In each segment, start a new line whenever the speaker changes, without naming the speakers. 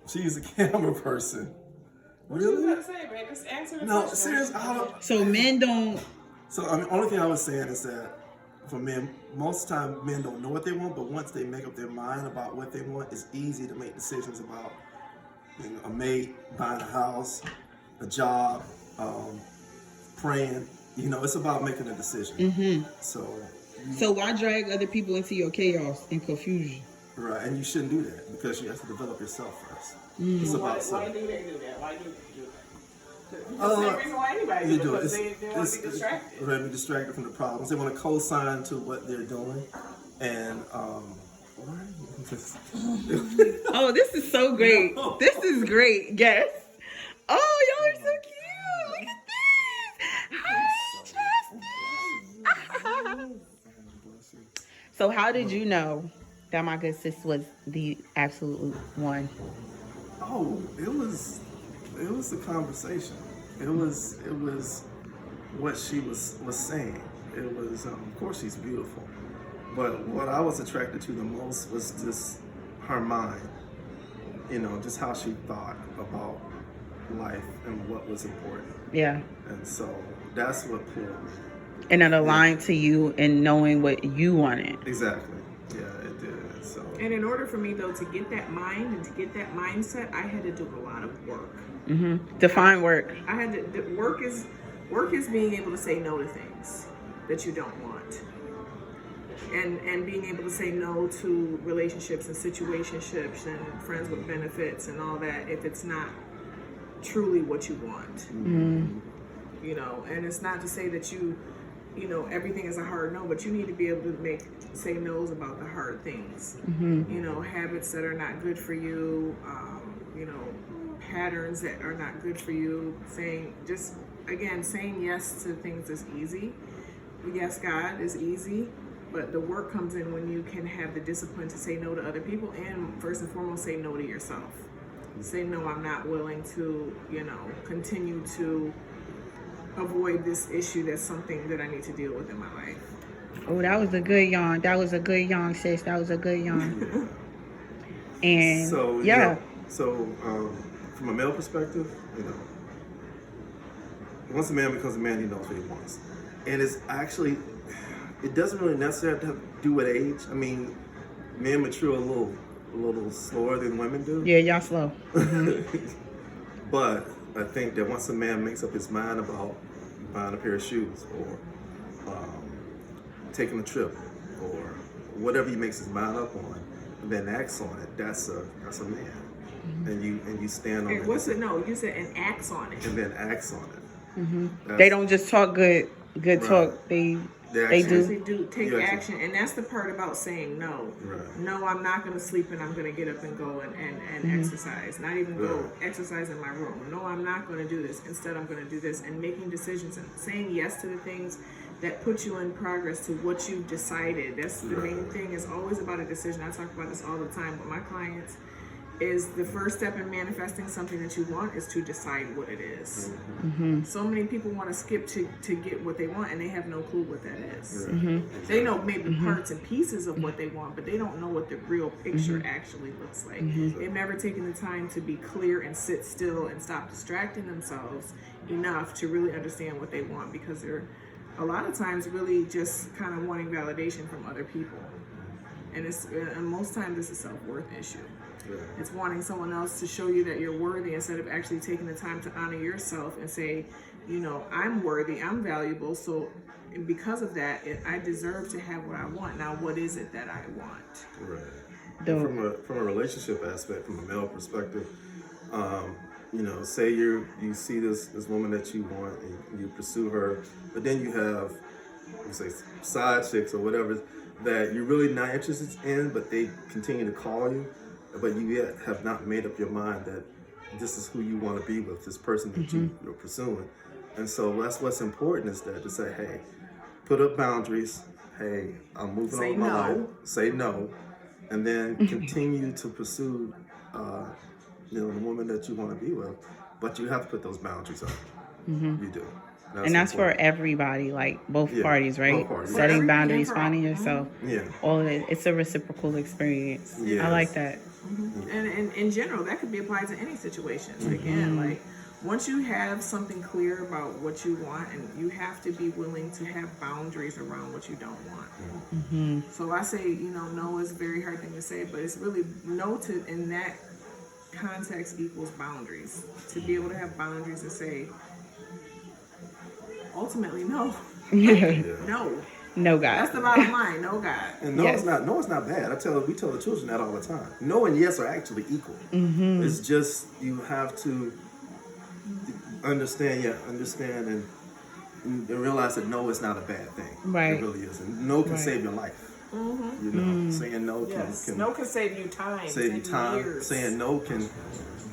She's a camera person.
What you about to say, babe? Just answer the
No,
question.
seriously.
So men don't.
So I mean, only thing I was saying is that for men, most of the time men don't know what they want, but once they make up their mind about what they want, it's easy to make decisions about being a mate, buying a house, a job, praying. You know, it's about making a decision.
Mm-hmm.
So
why drag other people into your chaos and confusion?
right, and you shouldn't do that because you have to develop yourself first.
Mm-hmm.
It's
Why
about self.
do they do that? Why do they do that? The same reason why anybody
They
do
do
it,
it.
because they want to be distracted.
Right, be distracted from the problems. They want to co-sign to what they're doing, and
Oh, this is so great.
No.
This is great. Yes. Oh, y'all are so cute. Look at this. Hi, Justin. So how did you know that my good sis was the absolute one?
Oh, it was the conversation. It was what she was saying. It was of course she's beautiful, but what I was attracted to the most was just her mind. You know, just how she thought about life and what was important.
Yeah.
And so that's what pulled me.
And it aligned to you and knowing what you wanted.
Exactly. Yeah, it did. So.
And in order for me though to get that mind and to get that mindset, I had to do a lot of work.
Mm-hmm. Define work.
I had to work is being able to say no to things that you don't want, and being able to say no to relationships and situationships and friends with benefits and all that if it's not truly what you want.
Mm-hmm.
You know, and it's not to say that you know everything is a hard no, but you need to be able to say no's about the hard things.
Mm-hmm.
You know, habits that are not good for you. You know, patterns that are not good for you. Saying yes to things is easy. Yes, God is easy, but the work comes in when you can have the discipline to say no to other people, and first and foremost say no to yourself. Say no, I'm not willing to, you know, continue to avoid this issue. That's something that I need to deal with in my life.
Oh, that was a good yawn. That was a good yawn, sis. That was a good yawn. And
So
yeah.
From a male perspective, you know, once a man becomes a man, he knows what he wants, and it's actually, it doesn't really necessarily have to do with age. I mean, men mature a little slower than women do.
Yeah, y'all slow.
Mm-hmm. But I think that once a man makes up his mind about buying a pair of shoes or taking a trip or whatever he makes his mind up on, and then acts on it, that's a man. Mm-hmm. And you stand on it.
What's it? No, you said and acts on it.
And then acts on it.
Mm-hmm. They don't just talk good right. Talk. They do
take action, and that's the part about saying no.
Right.
No, I'm not going to sleep, and I'm going to get up and go and mm-hmm. exercise. Not even go exercise in my room. No, I'm not going to do this. Instead, I'm going to do this, and making decisions and saying yes to the things that put you in progress to what you've decided. That's the main thing. It's always about a decision. I talk about this all the time with my clients. Is the first step in manifesting something that you want is to decide what it is. Mm-hmm. So many people want to skip to get what they want, and they have no clue what that is. Mm-hmm. They know maybe parts and pieces of what they want, but they don't know what the real picture actually looks like. They've never taken the time to be clear and sit still and stop distracting themselves enough to really understand what they want, because they're a lot of times really just kind of wanting validation from other people. And most times it's a self-worth issue. Yeah. It's wanting someone else to show you that you're worthy instead of actually taking the time to honor yourself and say, you know, I'm worthy, I'm valuable, so because of that, I deserve to have what I want. Now, what is it that I want?
Right. From a relationship aspect, from a male perspective, you know, say you see this woman that you want and you pursue her, but then you have, say, side chicks or whatever that you're really not interested in, but they continue to call you. But you yet have not made up your mind that this is who you want to be with, this person that you're pursuing. And so that's what's important, is that to say, hey, put up boundaries. Hey, I'm moving on with my life. Say no. And then continue to pursue, the woman that you want to be with. But you have to put those boundaries up. Mm-hmm. You do.
That's for everybody, like both parties, right? Both parties. Setting boundaries, finding yourself. Yeah. All of it. It's a reciprocal experience. Yes. I like that.
Mm-hmm.
and in general, that could be applied to any situations. Again, like once you have something clear about what you want, and you have to be willing to have boundaries around what you don't want. So I say, no is a very hard thing to say, but it's really no to in that context equals boundaries. To be able to have boundaries and say, ultimately, no. No.
No, God.
That's the bottom line. No, God.
And no, it's not bad. We tell the children that all the time. No and yes are actually equal. It's just you have to understand and realize that no is not a bad thing.
Right.
It really isn't. No can save your life. Saying no can
no can save you time.
Save you time.
Years.
Saying no can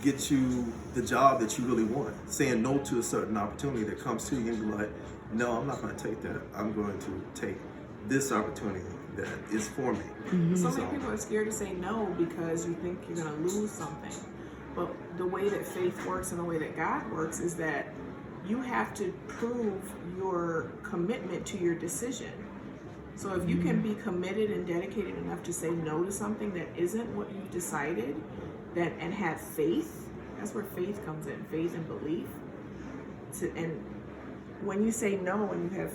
get you the job that you really want. Saying no to a certain opportunity that comes to you and be like, no, I'm not going to take that. I'm going to take this opportunity that is for me.
So many people are scared to say no because you think you're going to lose something. But the way that faith works and the way that God works is that you have to prove your commitment to your decision. So if you can be committed and dedicated enough to say no to something that isn't what you've decided, and have faith, that's where faith comes in, faith and belief. And when you say no and you have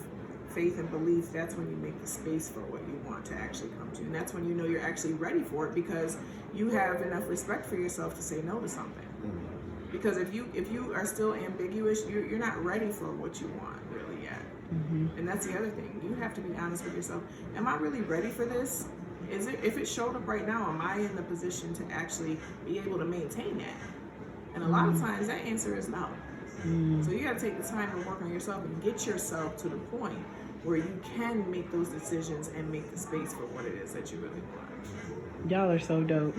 faith and belief, that's when you make the space for what you want to actually come to. And that's when you know you're actually ready for it, because you have enough respect for yourself to say no to something. Because if you are still ambiguous, you're not ready for what you want really yet. And that's the other thing. You have to be honest with yourself. Am I really ready for this? If it showed up right now, am I in the position to actually be able to maintain that? And a lot of times that answer is no. So you got to take the time to work on yourself and get yourself to the point where you can make those decisions and make the space for what it is that you really want.
Y'all are so dope.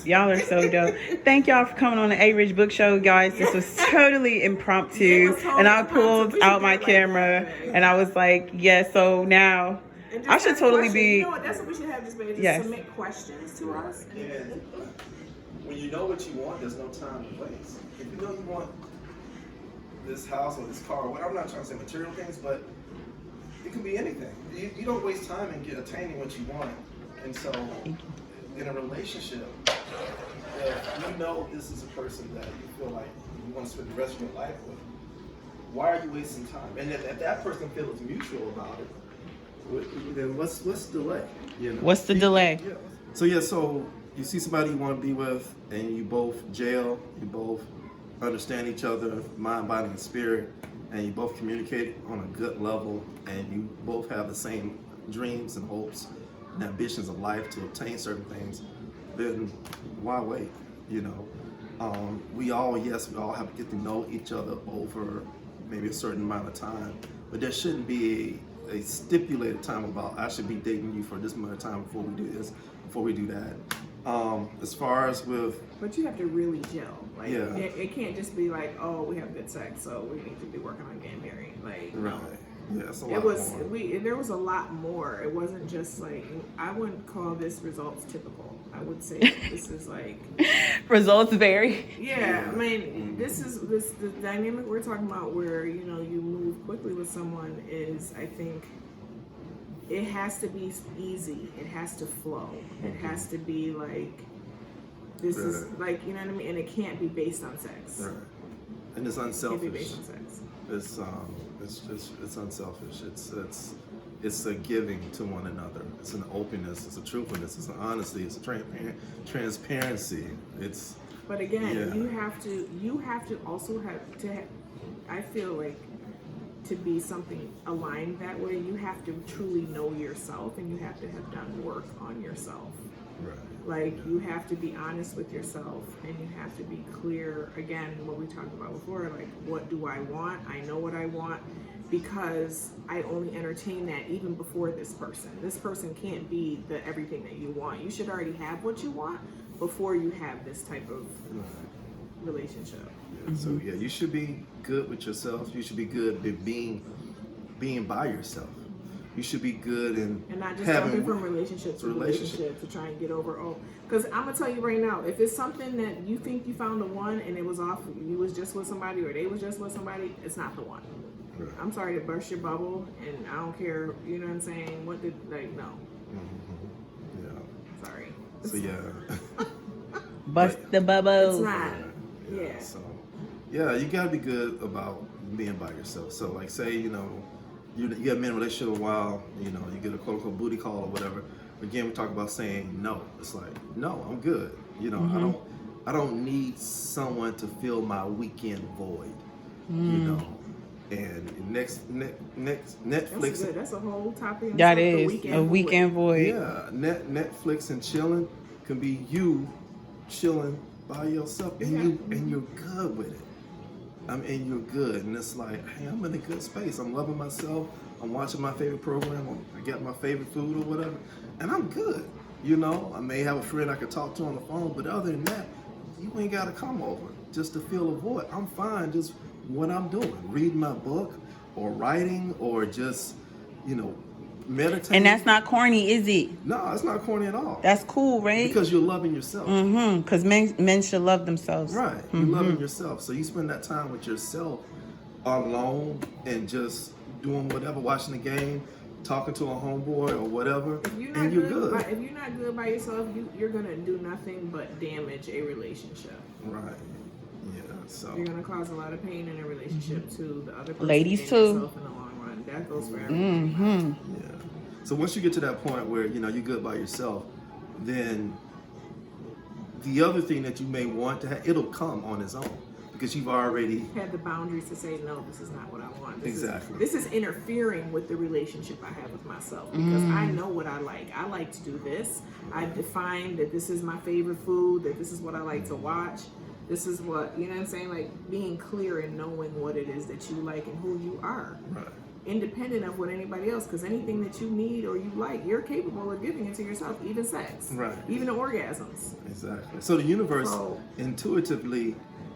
Y'all are so dope. Thank y'all for coming on the A-Rich Book Show, guys. This was totally impromptu. And I pulled out my camera and I was like, yeah, so now I should totally be.
You know what? That's what we should have this way. Just submit questions to us.
And when you know what you want, there's no time to waste. If you know you want this house or this car, or whatever, I'm not trying to say material things, but it can be anything. You don't waste time in attaining what you want. And so in a relationship, if you know this is a person that you feel like you want to spend the rest of your life with, why are you wasting time? And if that person feels mutual about it, then what's the delay?
What's the delay?
Yeah. So you see somebody you want to be with, and you both gel, you both understand each other, mind, body, and spirit, and you both communicate on a good level, and you both have the same dreams and hopes and ambitions of life to obtain certain things, then why wait? We all have to get to know each other over maybe a certain amount of time, but there shouldn't be a stipulated time about I should be dating you for this amount of time before we do this, before we do that. As far as with,
but you have to really gel. Like, it can't just be like, oh, we have good sex, so we need to be working on getting married. Like,
right. Yeah, it's a lot more.
There was a lot more. It wasn't just like, I wouldn't call this results typical. I would say this is like
results vary.
Yeah, I mean, the dynamic we're talking about where you move quickly with someone is, I think, it has to be easy. It has to flow. It has to be like, this is like, you know what I mean? And it can't be based on sex.
Right. And it's unselfish.
It can't be based on sex.
It's unselfish. It's a giving to one another. It's an openness. It's a truthfulness. It's an honesty. It's a transparency.
But again, you have to also have to. I feel like, to be something aligned that way, you have to truly know yourself, and you have to have done work on yourself.
Right.
Like, you have to be honest with yourself, and you have to be clear, again, what we talked about before, like, what do I want? I know what I want, because I only entertain that even before this person. This person can't be the everything that you want. You should already have what you want before you have this type of relationship.
Yeah, so you should be good with yourself. You should be good at being by yourself. You should be good in
and not just jumping from relationship to relationship to try and get over. Because I'm gonna tell you right now, if it's something that you think you found the one and it was off, you was just with somebody or they was just with somebody, it's not the one. Right. I'm sorry to burst your bubble, and I don't care. You know what I'm saying? No.
Mm-hmm. Yeah.
Sorry.
So
Bust the bubbles.
It's not. Yeah.
So, yeah, you gotta be good about being by yourself. So, like, say, you know, you have been in a relationship a while, you know, you get a quote unquote booty call or whatever. Again, we talk about saying no. It's like, no, I'm good. You know, I don't need someone to fill my weekend void. You know. And Netflix.
That's good. That's a whole topic.
That
itself,
is a weekend void.
Yeah, Netflix and chilling can be you chilling by yourself, and you're good with it. And you're good, and it's like, hey, I'm in a good space. I'm loving myself. I'm watching my favorite program. I got my favorite food or whatever, and I'm good. You know, I may have a friend I could talk to on the phone, but other than that, you ain't gotta come over just to fill a void. I'm fine just what I'm doing, reading my book, or writing, or just, you know, meditating.
And that's not corny, is it?
No, it's not corny at all.
That's cool, right?
Because you're loving yourself.
Because men should love themselves.
Right. You're loving yourself. So you spend that time with yourself alone and just doing whatever, watching the game, talking to a homeboy or whatever, and you're good.
If you're not good by yourself, you're going to do nothing but damage a relationship.
Right. Yeah. So
you're going to cause a lot of pain in a relationship to the other person.
Ladies
and
too.
yourself in the long run. That goes for everyone.
yeah. So once you get to that point where, you know, you're good by yourself, then the other thing that you may want to have, it'll come on its own. Because you've already
had the boundaries to say, no, this is not what I want.
Exactly.
This is interfering with the relationship I have with myself, because I know what I like. I like to do this. I've defined that this is my favorite food, that this is what I like to watch. This is what, you know what I'm saying? Like, being clear and knowing what it is that you like and who you are.
Right.
Independent of what anybody else, because anything that you need or you like, you're capable of giving it to yourself, even sex.
Right.
Even the orgasms.
Exactly. So the universe intuitively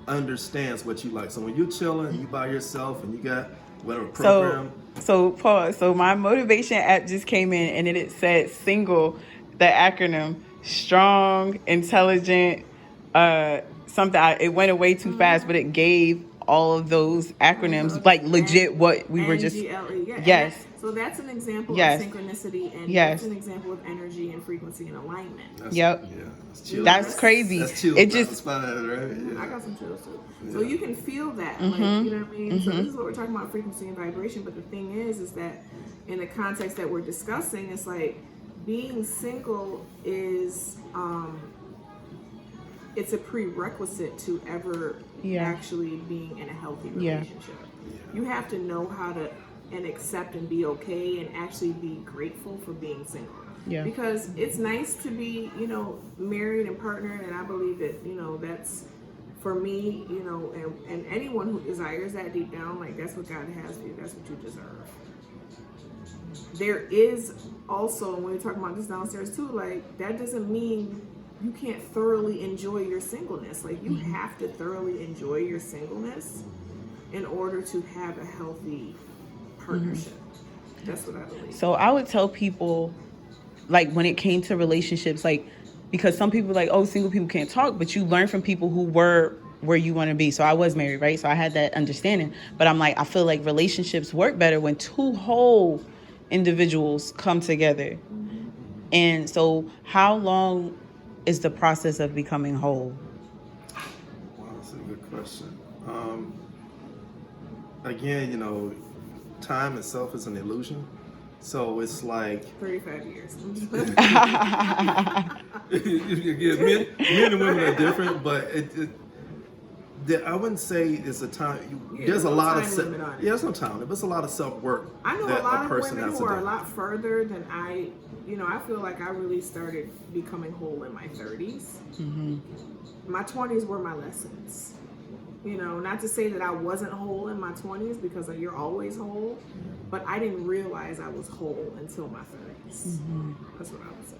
understands what you like. So when you're chilling, you by yourself, and you got whatever program.
So pause. So my motivation app just came in, and it said single, the acronym, strong, intelligent, something. It went away too fast, but it gave all of those acronyms, like legit what we were just.
NGLE,
yes.
So that's an example of synchronicity, and that's an example of energy and frequency and alignment.
That's crazy.
That's chill.
It just.
Right? Yeah.
I got some chills too. So you can feel that, like, you know what I mean. So this is what we're talking about, frequency and vibration. But the thing is that in the context that we're discussing, it's like being single is it's a prerequisite to ever actually being in a healthy relationship. You have to know how to and accept and be okay and actually be grateful for being single. Because it's nice to be, you know, married and partnered, and I believe that, you know, that's for me, you know, and anyone who desires that deep down, like, that's what God has for you. That's what you deserve. There is also, when we're talking about this downstairs too, like, that doesn't mean you can't thoroughly enjoy your singleness. Like, you have to thoroughly enjoy your singleness in order to have a healthy partnership. That's what I believe.
So I would tell people, like, when it came to relationships, like, because some people are like, oh, single people can't talk, but you learn from people who were where you want to be. So I was married, right? So I had that understanding. But I'm like, I feel like relationships work better when two whole individuals come together. And so how long is the process of becoming whole?
Wow, that's a good question. Again, you know, time itself is an illusion. So it's like
35 years.
Again, men and women are different, but I wouldn't say it's a time. There's a lot of there's no time. There's a lot of self work.
I know a lot of women who are a lot further than I. You know, I feel like I really started becoming whole in my 30s. My 20s were my lessons. You know, not to say that I wasn't whole in my 20s, because you're always whole, but I didn't realize I was whole until my 30s. That's what I would say.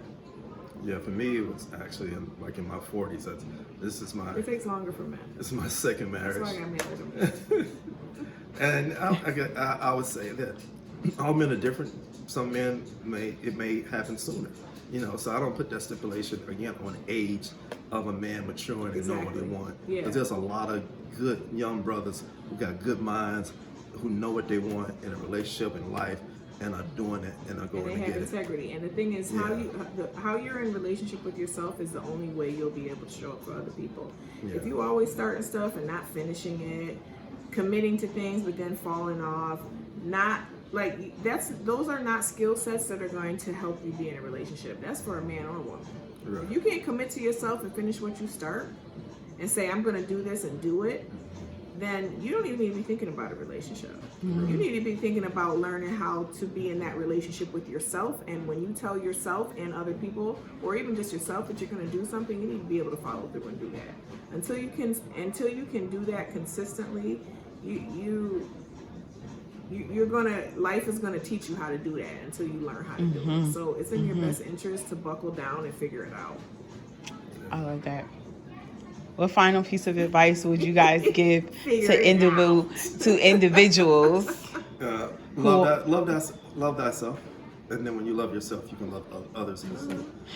Yeah, for me, it was actually in my 40s. This is my.
It takes longer for men.
This is my second marriage.
That's why I got married.
And I would say that all men are different. Some men it may happen sooner. You know, so I don't put that stipulation again on age of a man maturing and knowing what they want. Because there's a lot of good young brothers who got good minds, who know what they want in a relationship, in life, and are doing it and are
And
going
they
to
have
get it.
integrity. And the thing is, how you're in relationship with yourself is the only way you'll be able to show up for other people.
Yeah.
If you always starting stuff and not finishing it, committing to things but then falling off, not like those are not skill sets that are going to help you be in a relationship. That's for a man or a woman.
Right.
If you can't commit to yourself and finish what you start and say, I'm going to do this and do it, then you don't even need to be thinking about a relationship. You need to be thinking about learning how to be in that relationship with yourself. And when you tell yourself and other people, or even just yourself, that you're going to do something, you need to be able to follow through and do that. Until you can do that consistently, you're gonna, life is gonna teach you how to do that until you learn how to do it. So it's in your best interest to buckle down and figure it out.
I love that. What final piece of advice would you guys give
Figure it
to individuals?
Love thyself, and then when you love yourself, you can love others.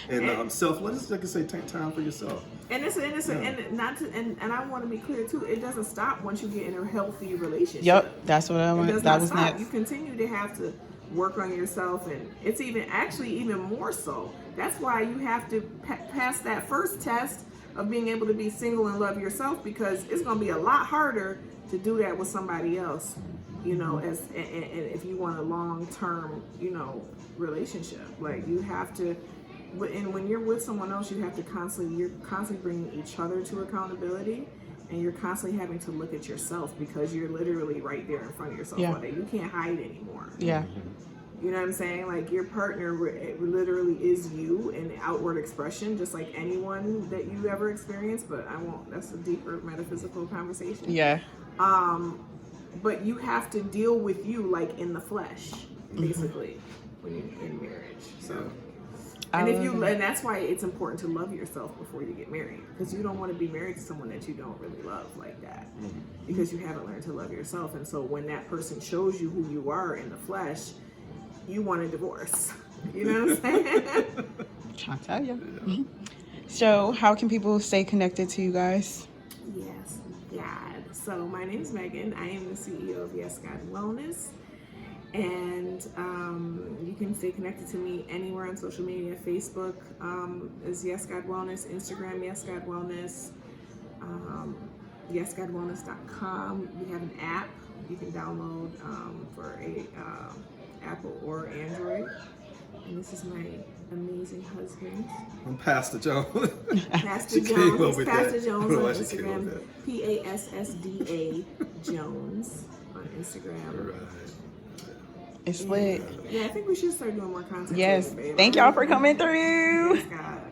And selfless, like I say, take time for yourself.
And and I want to be clear too. It doesn't stop once you get in a healthy relationship.
Yep, that's what I want. That was
stop.
next.
You continue to have to work on yourself, and it's even more so. That's why you have to pass that first test of being able to be single and love yourself, because it's going to be a lot harder to do that with somebody else, you know, and if you want a long-term, you know, relationship. Like, you have to, and when you're with someone else, you're constantly bringing each other to accountability, and you're constantly having to look at yourself, because you're literally right there in front of yourself all day. You can't hide anymore.
Yeah.
You know what I'm saying? Like, your partner literally is you in the outward expression, just like anyone that you ever experienced. But that's a deeper metaphysical conversation.
Yeah.
But you have to deal with you, like, in the flesh, basically, when you're in marriage. So, and that's why it's important to love yourself before you get married, because you don't want to be married to someone that you don't really love like that, because you haven't learned to love yourself. And so when that person shows you who you are in the flesh, you want a divorce. You know what I'm saying?
Trying to tell you. So, how can people stay connected to you guys?
Yes, God. So, my name is Megan. I am the CEO of Yes God Wellness. And you can stay connected to me anywhere on social media. Facebook is Yes God Wellness. Instagram, Yes God Wellness. YesGodWellness.com. We have an app you can download for a Apple or Android. And this is my amazing husband.
I'm Pastor Jones.
Pastor Jones. Pastor Jones on Instagram. PASSDA Jones on Instagram.
Right.
It's lit.
Yeah, I think we should start doing more content.
Yes.
Together, babe.
Thank y'all for coming through.
Yes, God.